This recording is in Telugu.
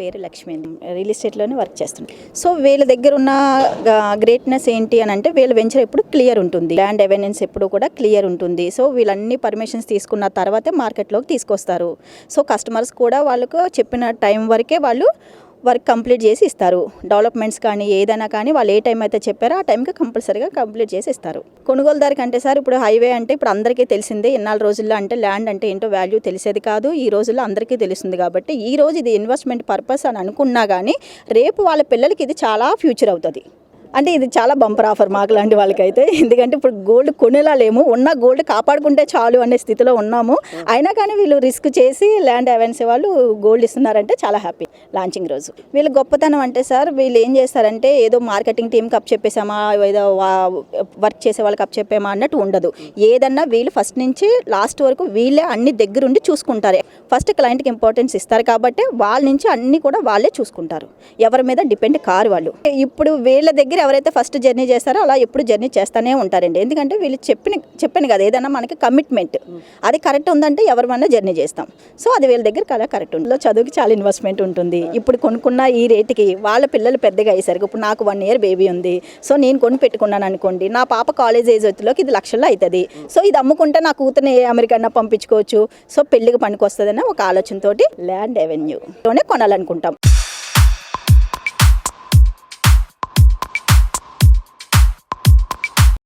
పేరు లక్ష్మి అండి. రియల్ ఎస్టేట్లోనే వర్క్ చేస్తుంది. సో వీళ్ళ దగ్గర ఉన్న గ్రేట్నెస్ ఏంటి అని అంటే వీళ్ళ వెంచర్ ఎప్పుడు క్లియర్ ఉంటుంది, ల్యాండ్ ఎవిడెన్స్ ఎప్పుడు కూడా క్లియర్ ఉంటుంది. సో వీళ్ళన్ని పర్మిషన్స్ తీసుకున్న తర్వాతే మార్కెట్లోకి తీసుకొస్తారు. సో కస్టమర్స్ కూడా వాళ్ళకు చెప్పిన టైం వరకే వాళ్ళు వర్క్ కంప్లీట్ చేసి ఇస్తారు. డెవలప్మెంట్స్ కానీ ఏదైనా కానీ వాళ్ళు ఏ టైం అయితే చెప్పారో ఆ టైంకి కంపల్సరీగా కంప్లీట్ చేసి ఇస్తారు. కొనుగోలుదారికి అంటే సార్ ఇప్పుడు హైవే అంటే ఇప్పుడు అందరికీ తెలిసిందే. ఇన్నాళ్ళ రోజుల్లో అంటే ల్యాండ్ అంటే ఏంటో వాల్యూ తెలిసేది కాదు. ఈ రోజుల్లో అందరికీ తెలుస్తుంది కాబట్టి ఈ రోజు ఇది ఇన్వెస్ట్మెంట్ పర్పస్ అని అనుకున్నా కానీ రేపు వాళ్ళ పిల్లలకి ఇది చాలా ఫ్యూచర్ అవుతుంది. అంటే ఇది చాలా బంపర్ ఆఫర్ మాకు లాంటి వాళ్ళకైతే. ఎందుకంటే ఇప్పుడు గోల్డ్ కొనేలా లేము, ఉన్న గోల్డ్ కాపాడుకుంటే చాలు అనే స్థితిలో ఉన్నాము. అయినా కానీ వీళ్ళు రిస్క్ చేసి ల్యాండ్ అవెన్సీ వాళ్ళు గోల్డ్ ఇస్తున్నారంటే చాలా హ్యాపీ. లాంచింగ్ రోజు వీళ్ళు గొప్పతనం అంటే సార్ వీళ్ళు ఏం చేస్తారంటే ఏదో మార్కెటింగ్ టీంకి అప్ చెప్పేసామా, ఏదో వర్క్ చేసే వాళ్ళకి అప్ చెప్పామా అన్నట్టు ఉండదు. ఏదన్నా వీళ్ళు ఫస్ట్ నుంచి లాస్ట్ వరకు వీళ్ళే అన్ని దగ్గరుండి చూసుకుంటారు. ఫస్ట్ క్లయింట్కి ఇంపార్టెన్స్ ఇస్తారు కాబట్టి వాళ్ళ నుంచి అన్నీ కూడా వాళ్ళే చూసుకుంటారు. ఎవరి మీద డిపెండ్ కారు వాళ్ళు. ఇప్పుడు వీళ్ళ దగ్గర ఎవరైతే ఫస్ట్ జర్నీ చేస్తారో అలా ఎప్పుడు జర్నీ చేస్తూనే ఉంటారండి. ఎందుకంటే వీళ్ళు చెప్పాను కదా, ఏదైనా మనకి కమిట్మెంట్ అది కరెక్ట్ ఉందంటే ఎవరిమైనా జర్నీ చేస్తాం. సో అది వీళ్ళ దగ్గర కదా కరెక్ట్ ఉంటుంది. చదువుకి చాలా ఇన్వెస్ట్మెంట్ ఉంటుంది. ఇప్పుడు కొనుక్కున్న ఈ రేటుకి వాళ్ళ పిల్లలు పెద్దగా అయ్యేసరికి ఇప్పుడు నాకు 1 year బేబీ ఉంది. సో నేను కొని పెట్టుకున్నాను అనుకోండి, నా పాప కాలేజ్ ఏజ్ వచ్చేలోకి ఇది లక్షల్లో అవుతుంది. సో ఇది అమ్ముకుంటే నా కూతుర్ని అమెరికన్నా పంపించుకోవచ్చు. సో పెళ్లికి పనికి వస్తుందన్న ఒక ఆలోచనతోటి ల్యాండ్ అవెన్యూలోనే కొనాలనుకుంటాం.